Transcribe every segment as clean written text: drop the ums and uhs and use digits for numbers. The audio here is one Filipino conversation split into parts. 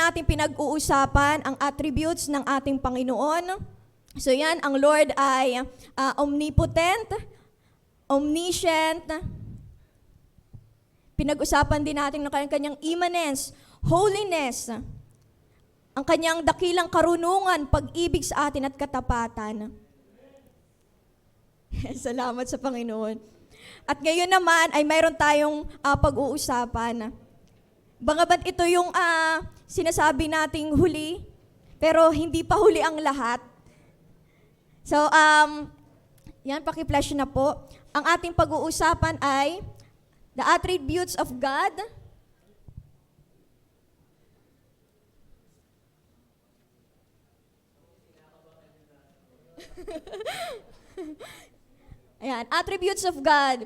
natin pinag-uusapan ang attributes ng ating Panginoon. So yan, ang Lord ay omnipotent, omniscient. Pinag-usapan din natin ng kanyang immanence, holiness, ang kanyang dakilang karunungan, pag-ibig sa atin at katapatan. Salamat sa Panginoon. At ngayon naman ay mayroon tayong pag-uusapan. Bagamat ito yung sinasabi nating huli, pero hindi pa huli ang lahat. So, yan, paki-flash na po. Ang ating pag-uusapan ay the attributes of God. Ayan, attributes of God.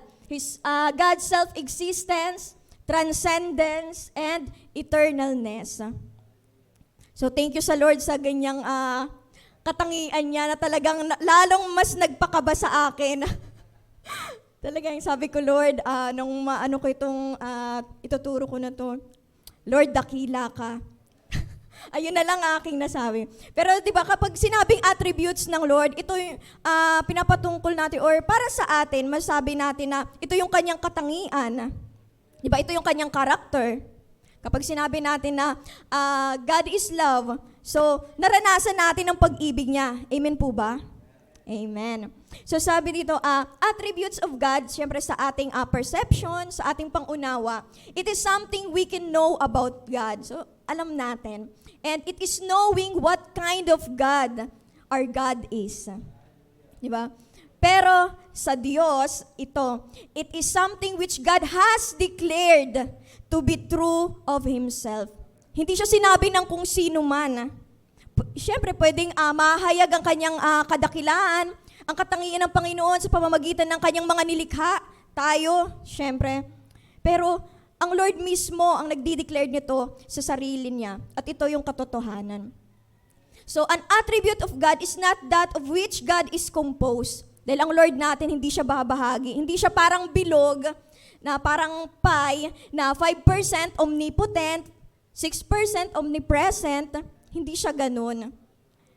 God's self-existence, transcendence, and eternalness. So thank you sa Lord sa ganyang katangian niya na talagang lalong mas nagpakaba sa akin. Talagang sabi ko, Lord, nung maano ko ituturo ko na to, Lord, dakila ka. Ayun na lang aking nasabi. Pero di ba kapag sinabing attributes ng Lord, ito yung pinapatungkol natin or para sa atin, masabi natin na ito yung kanyang katangian. Di ba? Ito yung kanyang character. Kapag sinabi natin na God is love, so naranasan natin ang pag-ibig niya. Amen po ba? Amen. So sabi dito, attributes of God, siyempre sa ating perception, sa ating pangunawa, it is something we can know about God. So alam natin. And it is knowing what kind of God our God is. Di ba? Pero sa Diyos, it is something which God has declared to be true of Himself. Hindi siya sinabi ng kung sino man. Siyempre, pwedeng mahayag ang kanyang kadakilaan, ang katangian ng Panginoon sa pamamagitan ng kanyang mga nilikha, tayo, siyempre. Pero ang Lord mismo ang nagdi-declare nito sa sarili niya. At ito yung katotohanan. So, an attribute of God is not that of which God is composed. Dahil ang Lord natin, hindi siya babahagi. Hindi siya parang bilog, na parang pie, na 5% omnipotent, 6% omnipresent. Hindi siya ganun.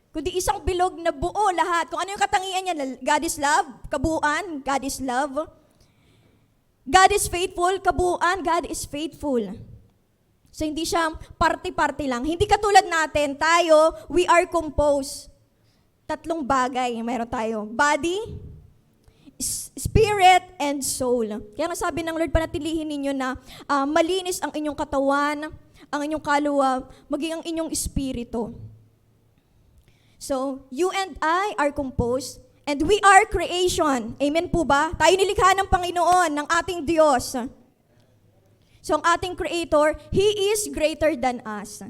Kundi isang bilog na buo lahat. Kung ano yung katangian niya, God is love, kabuuan, God is love. God is faithful, kabuuan, God is faithful. So hindi siya party-party lang. Hindi katulad natin, tayo, we are composed. 3 bagay meron tayo. Body, spirit, and soul. Kaya nga sabi ng Lord, panatilihin ninyo na malinis ang inyong katawan, ang inyong kaluluwa, maging ang inyong espiritu. So, you and I are composed, and we are creation. Amen po ba? Tayo nilikha ng Panginoon, ng ating Diyos. So, ang ating Creator, He is greater than us.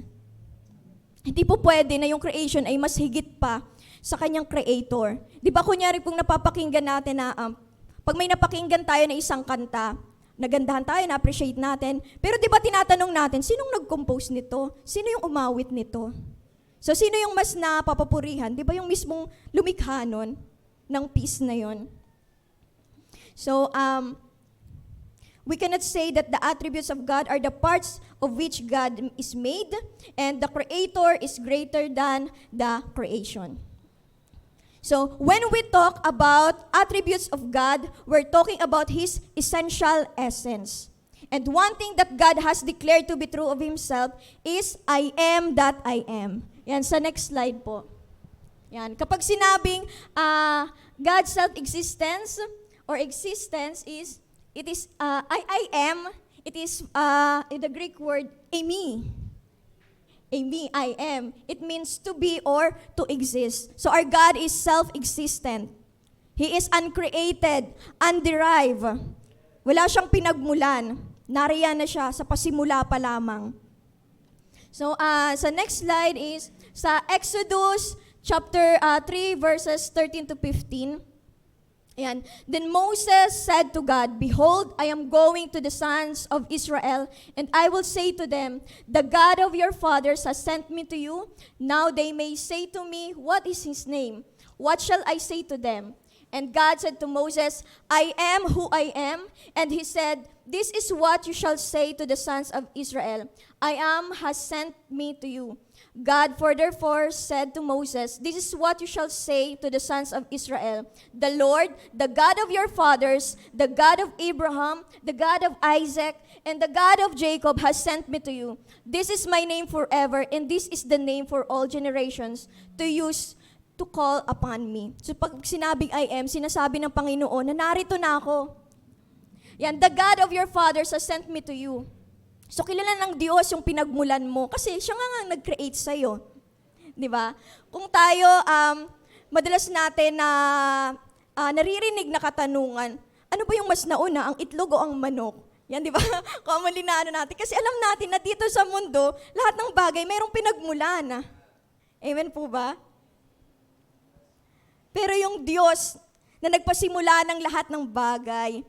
Hindi po pwede na yung creation ay mas higit pa sa kanyang Creator. Di ba kunyari kung napapakinggan natin na, pag may napakinggan tayo na isang kanta, nagandahan tayo, na-appreciate natin, pero di ba tinatanong natin, sinong nag-compose nito? Sino yung umawit nito? So, sino yung mas napapapurihan? Di ba yung mismong lumikha nun ng piece na yon? So, we cannot say that the attributes of God are the parts of which God is made, and the Creator is greater than the creation. So, when we talk about attributes of God, we're talking about His essential essence. And one thing that God has declared to be true of Himself is, I am that I am. Yan, sa next slide po. Yan, kapag sinabing God's self-existence or existence is, it is, I am, it is in the Greek word, eimi. Eimi, I am. It means to be or to exist. So our God is self-existent. He is uncreated, underived. Wala siyang pinagmulan. Nariyan na siya sa pasimula pa lamang. So sa next slide is sa Exodus chapter 3 verses 13 to 15. Ayan. Then Moses said to God, Behold, I am going to the sons of Israel, and I will say to them, The God of your fathers has sent me to you. Now they may say to me, What is his name? What shall I say to them? And God said to Moses, I am who I am. And he said, this is what you shall say to the sons of Israel. I am has sent me to you. God furthermore said to Moses, this is what you shall say to the sons of Israel. The Lord, the God of your fathers, the God of Abraham, the God of Isaac, and the God of Jacob has sent me to you. This is my name forever, and this is the name for all generations to use to call upon me. So pag sinabing I am, sinasabi ng Panginoon na narito na ako. Yan, the God of your fathers has sent me to you. So kilala ng Diyos yung pinagmulan mo kasi siya nga nag-create sa'yo. Di ba? Kung tayo, madalas natin na naririnig na katanungan, ano ba yung mas nauna, ang itlog o ang manok? Yan, di ba? Commonly na natin. Kasi alam natin na dito sa mundo, lahat ng bagay mayroong pinagmulan. Amen po ba? Pero yung Diyos na nagpasimula ng lahat ng bagay,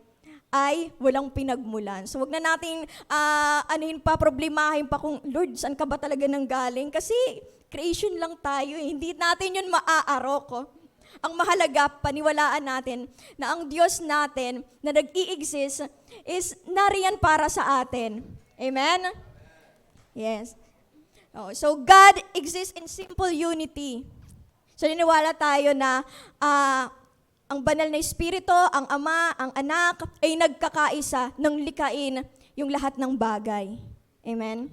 ay walang pinagmulan. So wag na nating problemahin pa kung, Lord, saan ka ba talaga nanggaling? Kasi creation lang tayo eh. Hindi natin yun maaarok. Ang mahalaga, paniwalaan natin na ang Diyos natin na nag-i-exist is nariyan para sa atin. Amen? Yes. So God exists in simple unity. So niniwala tayo na ang banal na Espiritu, ang Ama, ang Anak, ay nagkakaisa ng likain yung lahat ng bagay. Amen?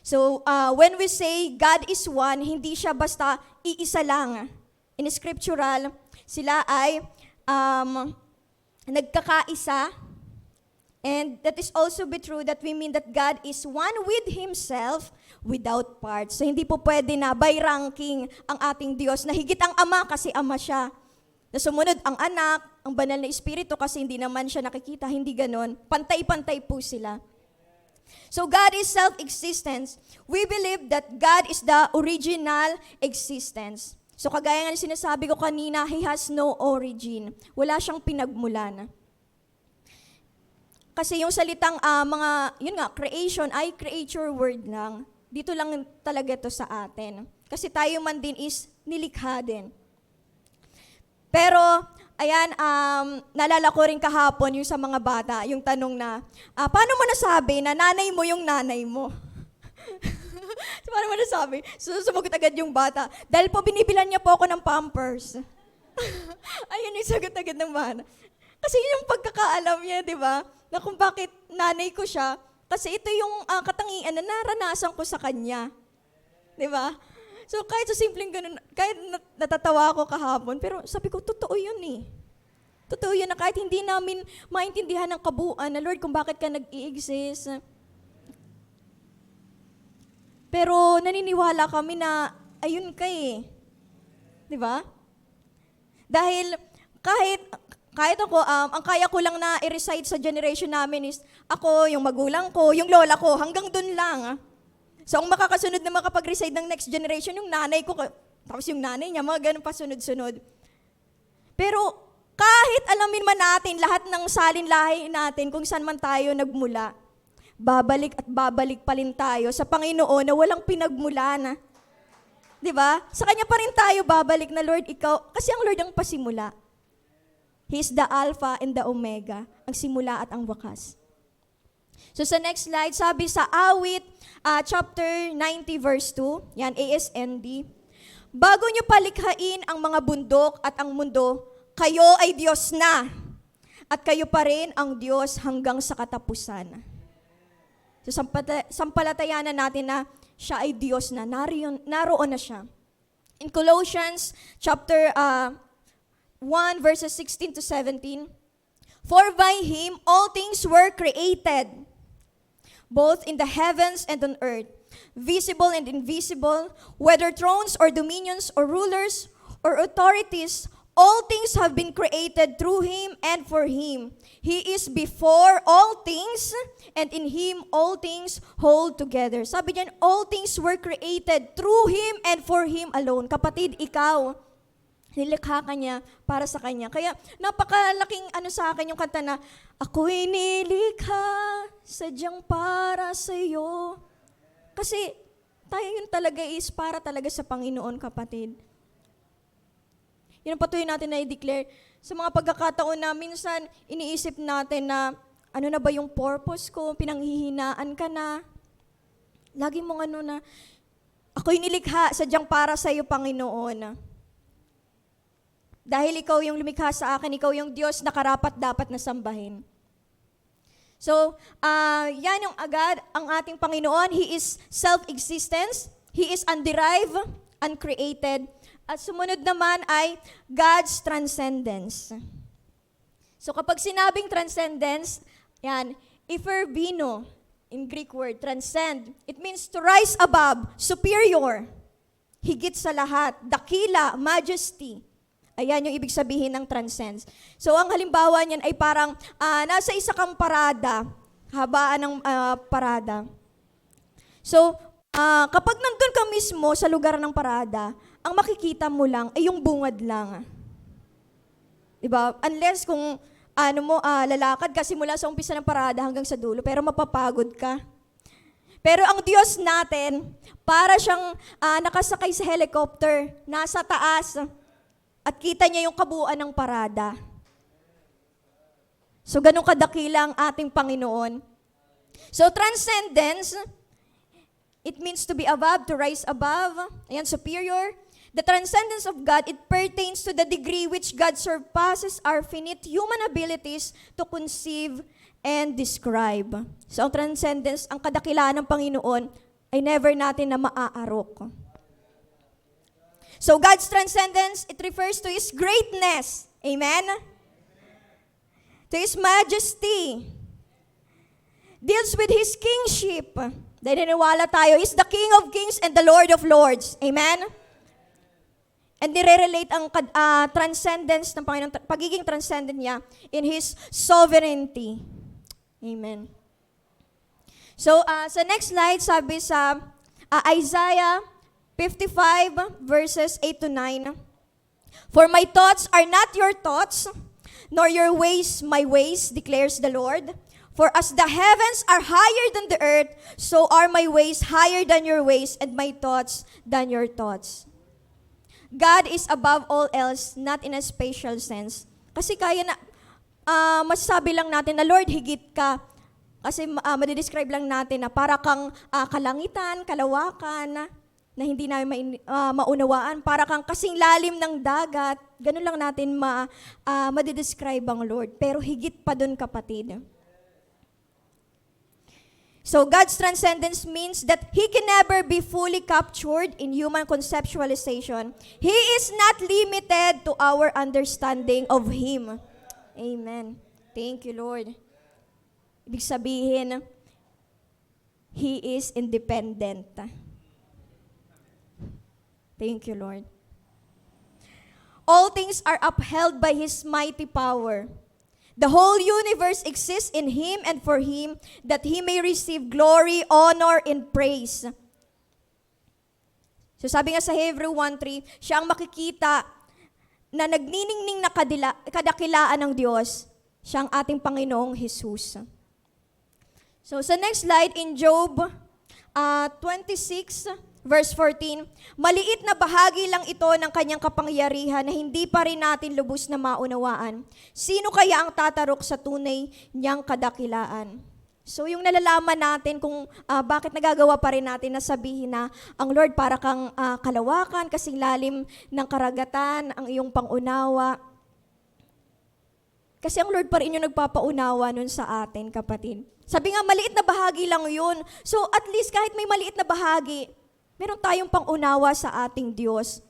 So, when we say God is one, hindi siya basta iisa lang. In scriptural, sila ay nagkakaisa. And that is also be true that we mean that God is one with Himself without parts. So hindi po pwede na by ranking ang ating Diyos na higit ang Ama kasi Ama siya. Na sumunod ang Anak, ang banal na Espiritu kasi hindi naman siya nakikita, hindi ganon. Pantay-pantay po sila. So God is self-existence. We believe that God is the original existence. So kagaya nga sinasabi ko kanina, He has no origin. Wala siyang pinagmulan. Kasi yung salitang creation ay creature word lang. Dito lang talaga to sa atin. Kasi tayo man din is nilikha din. Pero, ayan, naalala ko rin kahapon yung sa mga bata, yung tanong na, paano mo nasabi na nanay mo yung nanay mo? Paano mo nasabi? Sumagot agad yung bata. Dahil po binibilan niya po ako ng Pampers. Ayun yung sagot agad ng bata. Kasi yun yung pagkakaalam niya, di ba? Na kung bakit nanay ko siya, kasi ito yung katangian na naranasan ko sa kanya. Di ba? So kahit sa simpleng ganun, kahit natatawa ako kahapon, pero sabi ko, totoo yun eh. Totoo yun na kahit hindi namin maintindihan ng kabuuan na Lord, kung bakit ka nag-i-exist. Pero naniniwala kami na ayun ka eh. Di ba? Dahil kahit ako, ang kaya ko lang na i-recite sa generation namin is ako, yung magulang ko, yung lola ko, hanggang dun lang. So, ang makakasunod na makapag-recite ng next generation, yung nanay ko, tapos yung nanay niya, mga ganun pa sunod-sunod. Pero kahit alamin man natin lahat ng salinlahi natin kung saan man tayo nagmula, babalik at babalik pa rin tayo sa Panginoon na walang pinagmulan. Di ba? Sa Kanya pa rin tayo babalik na, Lord, Ikaw, kasi ang Lord ang pasimula. He is the Alpha and the Omega, ang simula at ang wakas. So sa next slide, sabi sa Awit, chapter 90 verse 2, yan, ASND, bago niyo palikhain ang mga bundok at ang mundo, kayo ay Diyos na, at kayo pa rin ang Diyos hanggang sa katapusan. So sampalatayanan natin na siya ay Diyos na, naroon na siya. In Colossians chapter 1 verses 16 to 17, for by Him all things were created, both in the heavens and on earth, visible and invisible, whether thrones or dominions or rulers or authorities, all things have been created through Him and for Him. He is before all things, and in Him all things hold together. Sabi niyan, all things were created through Him and for Him alone. Kapatid, ikaw, nilikha ka niya para sa Kanya. Kaya napakalaking sa akin yung kanta na, ako'y nilikha sadyang para sa iyo. Kasi tayo yun talaga is para talaga sa Panginoon, kapatid. Yun ang patuloy natin na i-declare. Sa mga pagkakataon na minsan, iniisip natin na, ano na ba yung purpose ko? Pinanghihinaan ka na. Lagi mong ako'y nilikha sadyang para sa iyo, Panginoon. Dahil ikaw yung lumikha sa akin, ikaw yung Diyos na karapat dapat na sambahin. So, yan yung agad ang ating Panginoon. He is self-existence. He is underived, uncreated. At sumunod naman ay God's transcendence. So, kapag sinabing transcendence, yan, hyperbino, in Greek word, transcend. It means to rise above, superior, higit sa lahat, dakila, majesty. Ayan yung ibig sabihin ng transcends. So, ang halimbawa niyan ay parang nasa isa kang parada, habaan ng parada. So, kapag nandun ka mismo sa lugar ng parada, ang makikita mo lang ay yung bungad lang. Diba? Unless kung lalakad ka simula sa umpisa ng parada hanggang sa dulo, pero mapapagod ka. Pero ang Diyos natin, para siyang nakasakay sa helicopter, nasa taas, at kita niya yung kabuuan ng parada. So, ganun kadakila ang ating Panginoon. So, transcendence, it means to be above, to rise above. Ayan, superior. The transcendence of God, it pertains to the degree which God surpasses our finite human abilities to conceive and describe. So, ang transcendence, ang kadakilaan ng Panginoon, ay never natin na maaarok. So, God's transcendence, it refers to His greatness. Amen? To His majesty. Deals with His kingship. Dahil naniwala tayo, He's the King of kings and the Lord of lords. Amen? And nire-relate ang transcendence ng Panginoon, pagiging transcendent niya in His sovereignty. Amen. So, sa next slide, sabi sa Isaiah 55 verses 8 to 9. For my thoughts are not your thoughts, nor your ways my ways, declares the Lord. For as the heavens are higher than the earth, so are my ways higher than your ways, and my thoughts than your thoughts. God is above all else, not in a spatial sense. Kasi kaya na, masasabi lang natin na, Lord, higit ka. Kasi madidescribe lang natin na para kang kalangitan, kalawakan, na hindi namin maunawaan. Para kang kasing lalim ng dagat. Ganun lang natin madidescribe ang Lord. Pero higit pa dun, kapatid. So God's transcendence means that He can never be fully captured in human conceptualization. He is not limited to our understanding of Him. Amen. Thank you, Lord. Ibig sabihin, He is independent. Thank you, Lord. All things are upheld by His mighty power. The whole universe exists in Him and for Him, that He may receive glory, honor, and praise. So sabi nga sa Hebrew 1:3, siya ang makikita na nagniningning na kadakilaan ng Diyos. Siya ang ating Panginoong Jesus. So sa next slide, in Job 26, verse 14, maliit na bahagi lang ito ng kanyang kapangyarihan na hindi pa rin natin lubos na maunawaan. Sino kaya ang tatarok sa tunay niyang kadakilaan? So yung nalalaman natin kung bakit nagagawa pa rin natin na sabihin na ang Lord para kang kalawakan, kasing lalim ng karagatan, ang iyong pangunawa. Kasi ang Lord pa rin yung nagpapaunawa nun sa atin, kapatid. Sabi nga, maliit na bahagi lang yun. So at least kahit may maliit na bahagi, meron tayong pangunawa sa ating Diyos.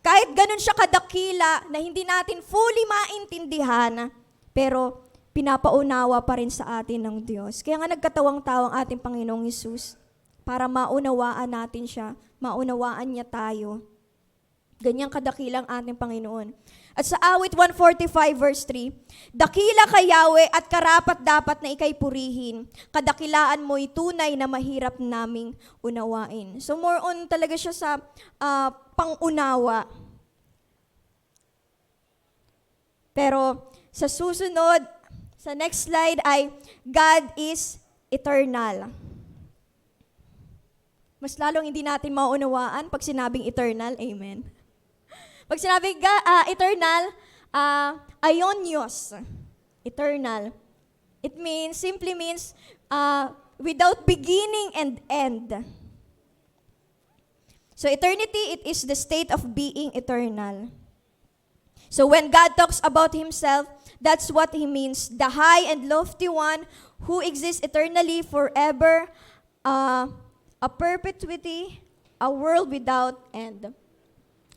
Kahit ganun siya kadakila na hindi natin fully maintindihan, pero pinapaunawa pa rin sa atin ng Diyos. Kaya nga nagkatawang-tawang ating Panginoong Hesus para maunawaan natin siya, maunawaan niya tayo. Ganyang kadakilang ating Panginoon. At sa awit 145 verse 3, dakila ka Yahweh at karapat dapat na ikay purihin. Kadakilaan mo'y tunay na mahirap naming unawain. So more on talaga siya sa pangunawa. Pero sa susunod, sa next slide ay God is eternal. Mas lalong hindi natin maunawaan pag sinabing eternal. Amen. Pag sinabi eternal, aionios. Eternal. It simply means without beginning and end. So eternity, it is the state of being eternal. So when God talks about Himself, that's what He means. The high and lofty one who exists eternally forever, a perpetuity, a world without end.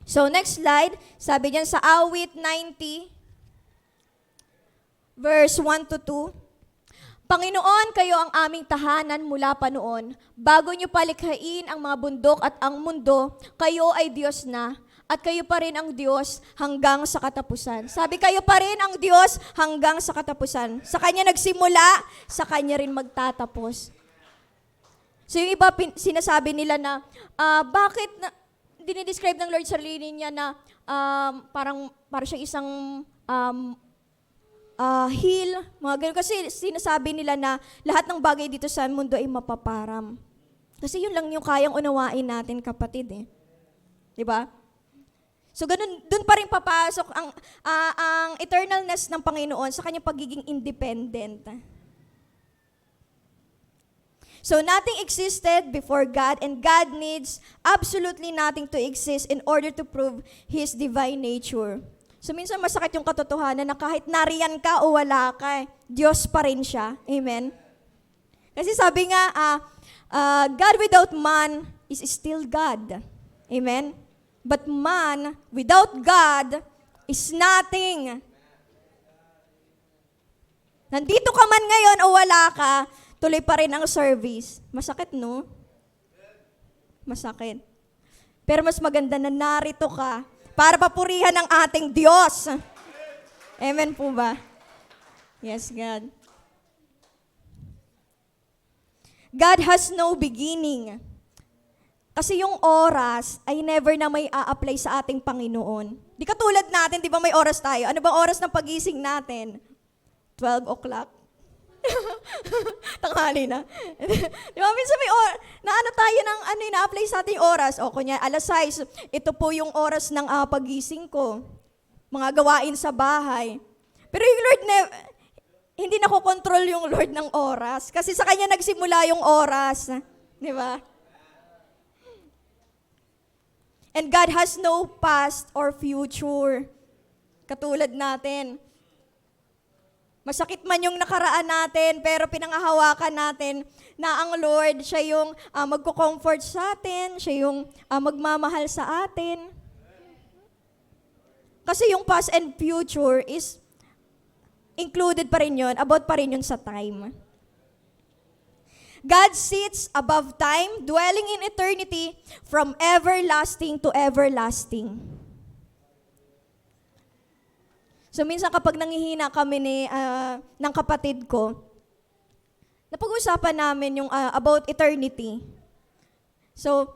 So next slide, sabi diyan sa awit 90, verse 1 to 2. Panginoon, kayo ang aming tahanan mula pa noon. Bago niyo palikhain ang mga bundok at ang mundo, kayo ay Diyos na, at kayo pa rin ang Diyos hanggang sa katapusan. Sabi, kayo pa rin ang Diyos hanggang sa katapusan. Sa Kanya nagsimula, sa Kanya rin magtatapos. So yung iba, sinasabi nila na, bakit dinidescribe ng Lord sarili niya na parang siyang isang hill, mga ganun. Kasi sinasabi nila na lahat ng bagay dito sa mundo ay mapaparam. Kasi yun lang yung kayang unawain natin, kapatid eh. Diba? So ganun, dun pa rin papasok ang eternalness ng Panginoon sa kanyang pagiging independent. So nothing existed before God, and God needs absolutely nothing to exist in order to prove His divine nature. So minsan masakit yung katotohanan na kahit nariyan ka o wala ka, Diyos pa rin siya. Amen? Kasi sabi nga, God without man is still God. Amen? But man without God is nothing. Nandito ka man ngayon o wala ka, tuloy pa rin ang service. Masakit, no? Masakit. Pero mas maganda na narito ka para papurihan ng ating Diyos. Amen po ba? Yes, God. God has no beginning. Kasi yung oras ay never na may a-apply sa ating Panginoon. Di katulad natin, di ba may oras tayo? Ano bang oras ng pagising natin? 12 o'clock. Tanghali na. Di ba, minsan may tayo ng ina-apply sa ating oras. O, kunya, alas 6, ito po yung oras ng pagising ko. Mga gawain sa bahay. Pero yung Lord, hindi nakokontrol yung Lord ng oras. Kasi sa Kanya nagsimula yung oras. Di ba? And God has no past or future. Katulad natin. Masakit man yung nakaraan natin, pero pinangahawakan natin na ang Lord, siya yung magko-comfort sa atin, siya yung magmamahal sa atin. Kasi yung past and future is included pa rin yun, about pa rin yun sa time. God sits above time, dwelling in eternity, from everlasting to everlasting. So minsan kapag nangihina kami ng kapatid ko, napag-usapan namin yung about eternity. So,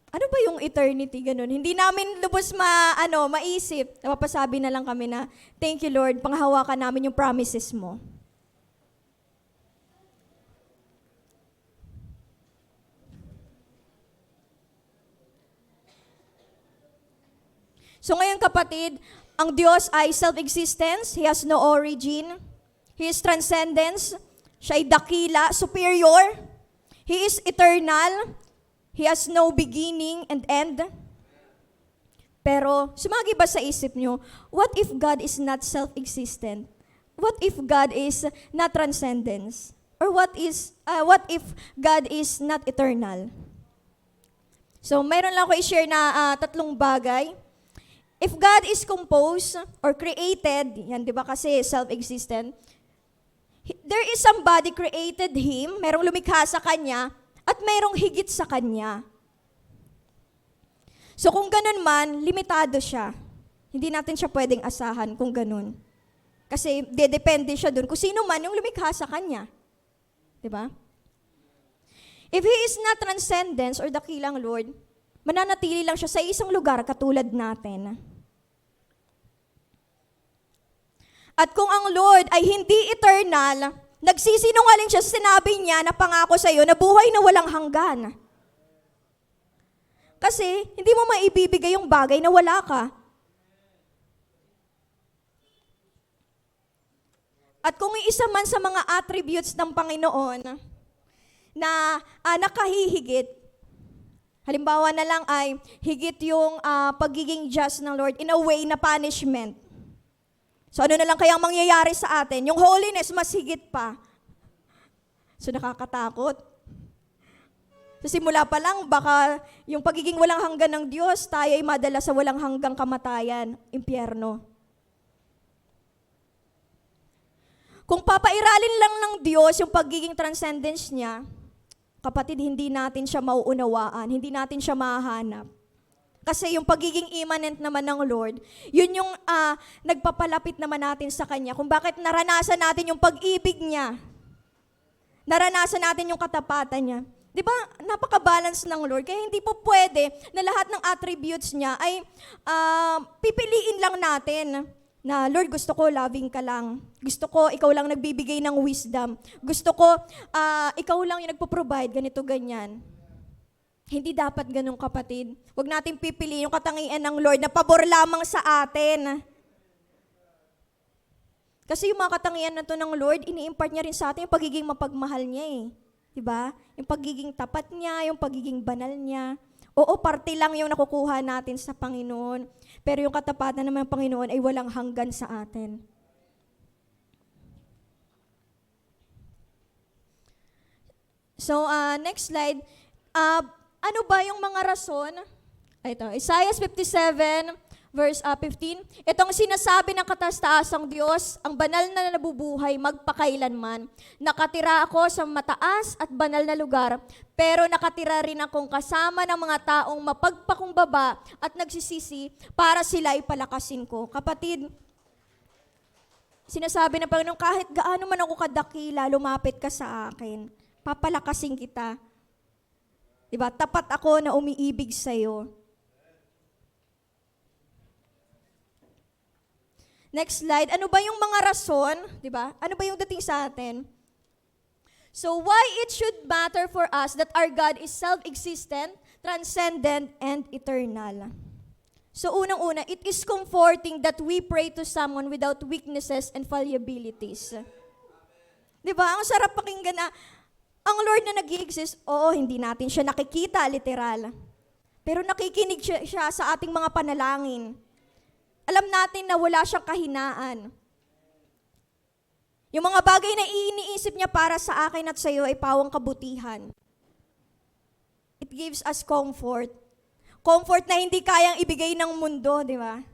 ano ba yung eternity, ganun? Hindi namin lubos maisip. Napapasabi na lang kami na, thank you Lord, panghawakan namin yung promises mo. So ngayon kapatid, ang Diyos ay self-existence, He has no origin, He is transcendence, siya ay dakila, superior, He is eternal, He has no beginning and end. Pero, sumagi ba sa isip nyo, what if God is not self-existent? What if God is not transcendence? Or what if God is not eternal? So, mayroon lang ako i-share na tatlong bagay. If God is composed or created, yan di ba kasi self-existent, there is somebody created Him, merong lumikha sa Kanya, at merong higit sa Kanya. So kung ganun man, limitado siya. Hindi natin siya pwedeng asahan kung ganun. Kasi depende siya dun kung sino man yung lumikha sa Kanya. Di ba? If He is not transcendence or dakilang Lord, mananatili lang siya sa isang lugar katulad natin. At kung ang Lord ay hindi eternal, nagsisinungaling siya sa sinabi niya na pangako sa iyo na buhay na walang hanggan. Kasi hindi mo maibibigay yung bagay na wala ka. At kung isa man sa mga attributes ng Panginoon na nakahihigit, halimbawa na lang ay higit yung pagiging just ng Lord in a way na punishment. So ano na lang kayang mangyayari sa atin? Yung holiness mas higit pa. So nakakatakot. Sa simula pa lang, baka yung pagiging walang hanggan ng Diyos, tayo ay madala sa walang hanggang kamatayan, impyerno. Kung papairalin lang ng Diyos yung pagiging transcendence niya, kapatid, hindi natin siya mauunawaan, hindi natin siya mahahanap. Kasi yung pagiging immanent naman ng Lord, yun yung nagpapalapit naman natin sa Kanya, kung bakit naranasan natin yung pag-ibig niya, naranasan natin yung katapatan niya. Di ba, napaka-balance ng Lord, kaya hindi po pwede na lahat ng attributes niya ay pipiliin lang natin na, Lord, gusto ko loving ka lang. Gusto ko ikaw lang nagbibigay ng wisdom. Gusto ko ikaw lang yung nagpo-provide, ganito, ganyan. Hindi dapat ganun, kapatid. Huwag natin pipiliin yung katangian ng Lord na pabor lamang sa atin. Kasi yung mga katangian na to ng Lord, ini-impart niya rin sa atin yung pagiging mapagmahal niya eh. Diba? Yung pagiging tapat niya, yung pagiging banal niya. Oo, parte lang yung nakukuha natin sa Panginoon. Pero yung katapatan naman ng Panginoon ay walang hanggan sa atin. So, next slide. Ano ba yung mga rason? Ito, Isaiah 57, verse 15. Itong sinasabi ng kataas-taasang Diyos, ang banal na nabubuhay magpakailanman. Nakatira ako sa mataas at banal na lugar, pero nakatira rin akong kasama ng mga taong mapagpakumbaba at nagsisisi para sila ipalakasin ko. Kapatid, sinasabi ng Panginoon, kahit gaano man ako kadakila, lumapit ka sa akin. Papalakasin kita. Diba? Tapat ako na umiibig sa'yo. Next slide. Ano ba yung mga rason? Diba? Ano ba yung dating sa atin? So why it should matter for us that our God is self-existent, transcendent, and eternal? So unang-una, it is comforting that we pray to someone without weaknesses and fallibilities. Diba? Ang sarap pakinggan na ang Lord na nag-i-exist, oo, hindi natin siya nakikita, literal. Pero nakikinig siya sa ating mga panalangin. Alam natin na wala siyang kahinaan. Yung mga bagay na iniisip niya para sa akin at sa iyo ay pawang kabutihan. It gives us comfort. Comfort na hindi kayang ibigay ng mundo, di ba?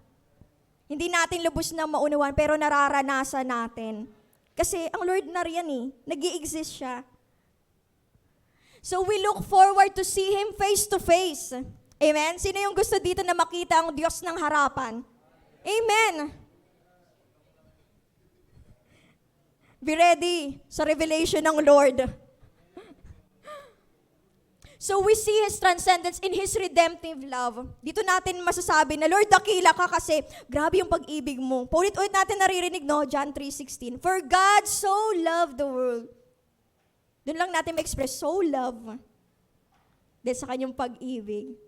Hindi natin lubos na maunawan, pero nararanasan natin. Kasi ang Lord na riyan eh, nag-i-exist siya. So we look forward to see Him face to face. Amen? Sino yung gusto dito na makita ang Diyos ng harapan? Amen. Be ready sa revelation ng Lord. So we see His transcendence in His redemptive love. Dito natin masasabi na, Lord, dakila ka kasi grabe yung pag-ibig mo. Paulit-ulit natin naririnig, no? John 3:16. For God so loved the world. Doon lang natin ma-express, so love. Dahil sa kanyang pag-ibig.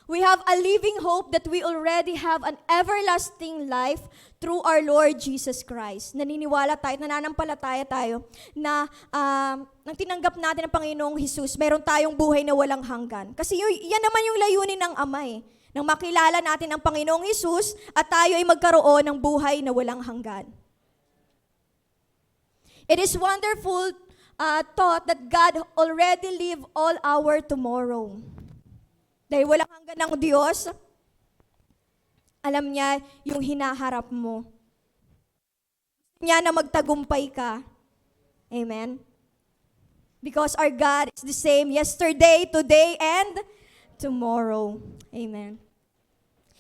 We have a living hope that we already have an everlasting life through our Lord Jesus Christ. Naniniwala tayo, nananampalataya tayo na nang tinanggap natin ang Panginoong Jesus, meron tayong buhay na walang hanggan. Kasi yan naman yung layunin ng Ama eh. Nang makilala natin ang Panginoong Jesus at tayo ay magkaroon ng buhay na walang hanggan. It is wonderful thought that God already live all our tomorrow. Dahil walang hanggan ng Diyos, alam niya yung hinaharap mo. Niya na magtagumpay ka. Amen? Because our God is the same yesterday, today, and tomorrow. Amen.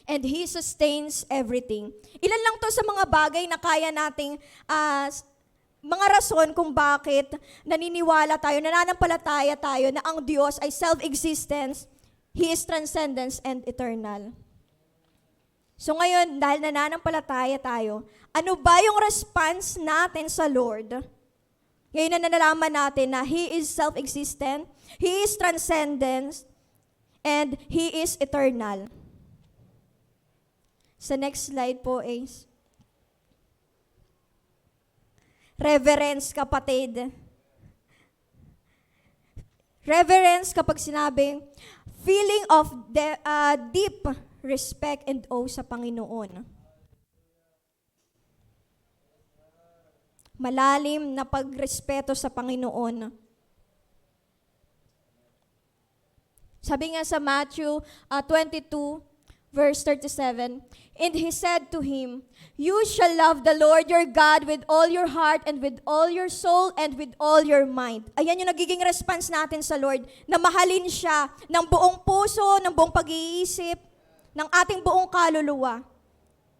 And He sustains everything. Ilan lang to sa mga bagay na kaya nating mga rason kung bakit naniniwala tayo, nananampalataya tayo na ang Diyos ay self-existence, He is transcendence and eternal. So ngayon, dahil nananampalataya tayo, ano ba yung response natin sa Lord? Ngayon na nalalaman natin na He is self-existent, He is transcendence, and He is eternal. Sa next slide po is reverence, kapatid. Reverence, kapag sinabing, feeling of deep respect and awe sa Panginoon. Malalim na pagrespeto sa Panginoon. Sabi nga sa Matthew 22, verse 37, and He said to him, you shall love the Lord your God with all your heart and with all your soul and with all your mind. Ayan yung nagiging response natin sa Lord, na mahalin siya ng buong puso, ng buong pag-iisip, ng ating buong kaluluwa.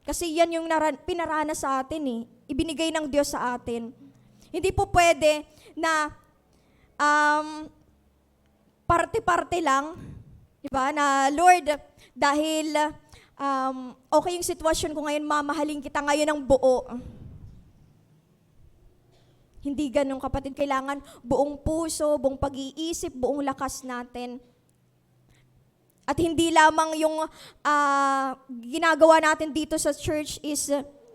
Kasi yan yung pinarana sa atin eh. Ibinigay ng Diyos sa atin. Hindi po pwede na parte-parte lang, di ba? Na Lord, dahil okay yung sitwasyon ko ngayon, mamahalin kita ngayon ng buo. Hindi ganun, kapatid. Kailangan buong puso, buong pag-iisip, buong lakas natin. At hindi lamang yung ginagawa natin dito sa church is,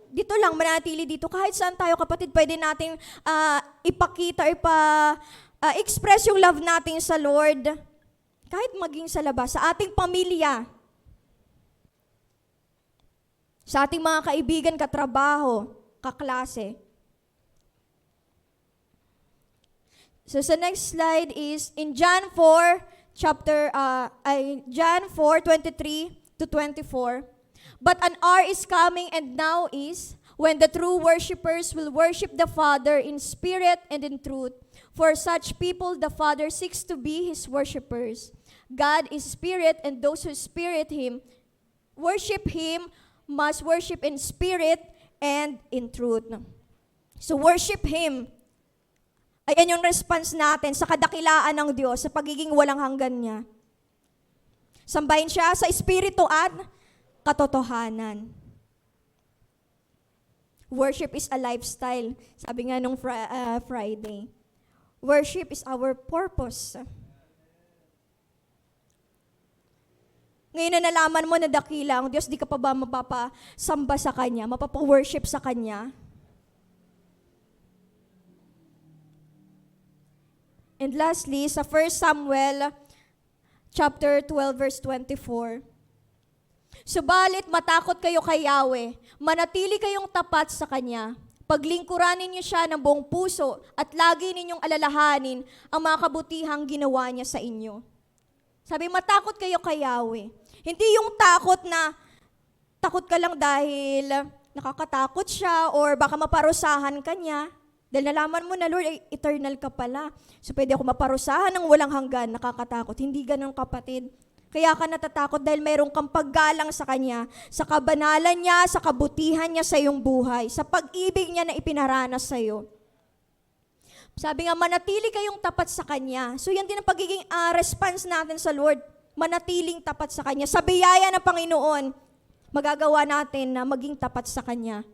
dito lang, manatili dito. Kahit saan tayo, kapatid, pwede nating ipakita or express yung love natin sa Lord. Kahit maging sa labas, sa ating pamilya, sa ating mga kaibigan, katrabaho, kaklase. So sa next slide is in John 4, John 4:23 to 24. But an hour is coming and now is when the true worshipers will worship the Father in spirit and in truth. For such people the Father seeks to be His worshipers. God is spirit, and those who worship Him must worship in spirit and in truth. So worship Him. Ayan yung response natin sa kadakilaan ng Diyos, sa pagiging walang hanggan niya. Sambahin siya sa espiritu at katotohanan. Worship is a lifestyle. Sabi nga nung Friday. Worship is our purpose. Ngayon na nalaman mo na dakila ang Diyos, di ka pa ba mapapasamba sa Kanya, mapapa-worship sa Kanya? And lastly, sa 1 Samuel chapter 12, verse 24, subalit matakot kayo kay Yahweh, manatili kayong tapat sa Kanya, paglingkuranin niyo siya ng buong puso at lagi ninyong alalahanin ang mga kabutihang ginawa niya sa inyo. Sabi, matakot kayo kay Yahweh. Hindi yung takot na takot ka lang dahil nakakatakot siya or baka maparusahan ka niya. Dahil nalaman mo na, Lord, eternal ka pala. So pwede ako maparusahan ng walang hanggan, nakakatakot. Hindi ganun, kapatid. Kaya ka natatakot dahil mayroong kang paggalang sa Kanya, sa kabanalan niya, sa kabutihan niya sa iyong buhay, sa pag-ibig niya na ipinaranas sa iyo. Sabi nga, manatili kayong tapat sa Kanya. So yan din ang pagiging response natin sa Lord. Manatiling tapat sa Kanya. Sa biyaya ng Panginoon, magagawa natin na maging tapat sa Kanya.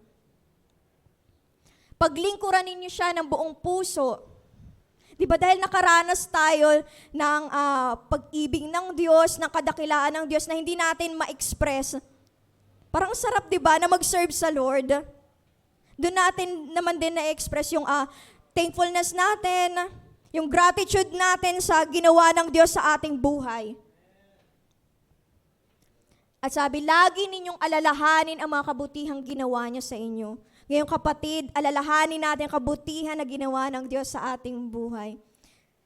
Paglingkuran ninyo siya ng buong puso. Di ba dahil nakaranas tayo ng pag-ibig ng Diyos, ng kadakilaan ng Diyos na hindi natin ma-express. Parang sarap, di ba, na mag-serve sa Lord. Doon natin naman din na-express yung thankfulness natin, yung gratitude natin sa ginawa ng Diyos sa ating buhay. At sabi, lagi ninyong alalahanin ang mga kabutihang ginawa niya sa inyo. Ngayon, kapatid, alalahanin natin ang kabutihan na ginawa ng Diyos sa ating buhay.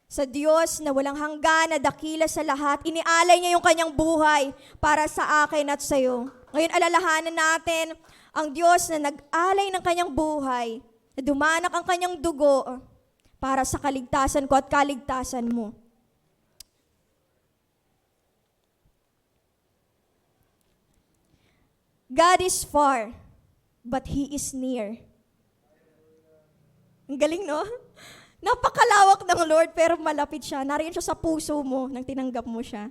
Sa Diyos na walang hanggan, na dakila sa lahat, inialay niya yung kanyang buhay para sa akin at sa iyo. Ngayon, alalahanan natin ang Diyos na nag-alay ng kanyang buhay, na dumanak ang kanyang dugo para sa kaligtasan ko at kaligtasan mo. God is far, but He is near. Ang galing, no? Napakalawak ng Lord, pero malapit siya. Nariyan siya sa puso mo nang tinanggap mo siya.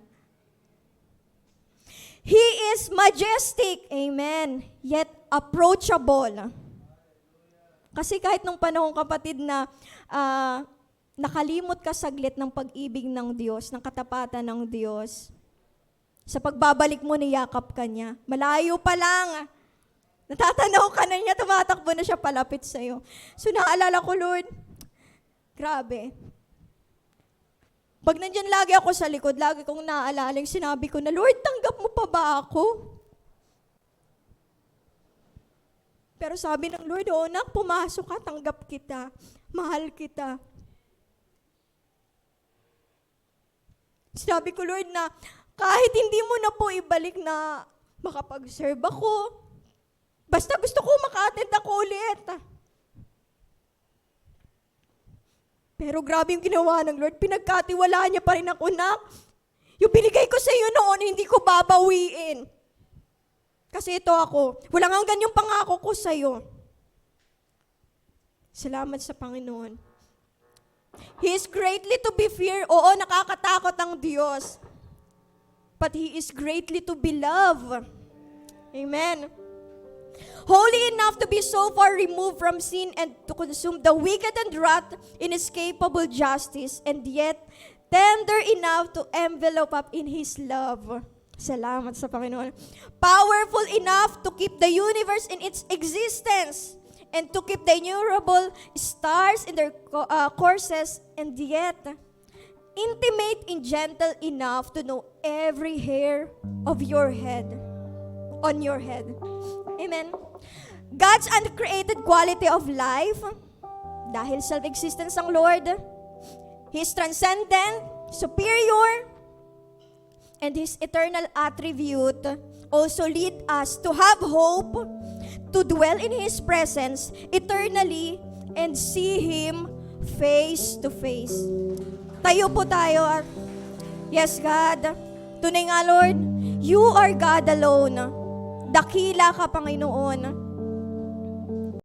He is majestic, amen, yet approachable. Kasi kahit nung panahon, kapatid, na nakalimot ka saglit ng pag-ibig ng Diyos, ng katapatan ng Diyos, Sa pagbabalik mo, niyakap ka niya. Malayo pa lang. Natatanaw ka na niya, tumatakbo na siya palapit sa'yo. So naalala ko, Lord, grabe. Pag nandyan lagi ako sa likod, lagi kong naaalala yung sinabi ko na, Lord, tanggap mo pa ba ako? Pero sabi ng Lord, oh, nak, pumasok ka, tanggap kita, mahal kita. Sabi ko, Lord, na kahit hindi mo na po ibalik na makapag-serve ako, basta gusto ko maka-attend ako ulit. Pero grabe yung ginawa ng Lord, pinagkatiwalaan niya pa rin ako, nak. Yung binigay ko sa iyo noon, hindi ko babawiin. Kasi ito ako, walang hanggan yung pangako ko sa iyo. Salamat sa Panginoon. He is greatly to be feared. Oo, nakakatakot ang Diyos. But He is greatly to be loved. Amen. Holy enough to be so far removed from sin and to consume the wicked and wrath inescapable justice, and yet tender enough to envelop up in His love. Salamat sa Panginoon. Powerful enough to keep the universe in its existence and to keep the innumerable stars in their courses, and yet intimate and gentle enough to know every hair of your head, on your head. Amen. God's uncreated quality of life, dahil self-existence ang Lord, He is transcendent, superior, and His eternal attribute also lead us to have hope, to dwell in His presence eternally, and see Him face to face. Tayo po tayo. Yes, God. Tunay nga, Lord, You are God alone. Dakila ka, Panginoon.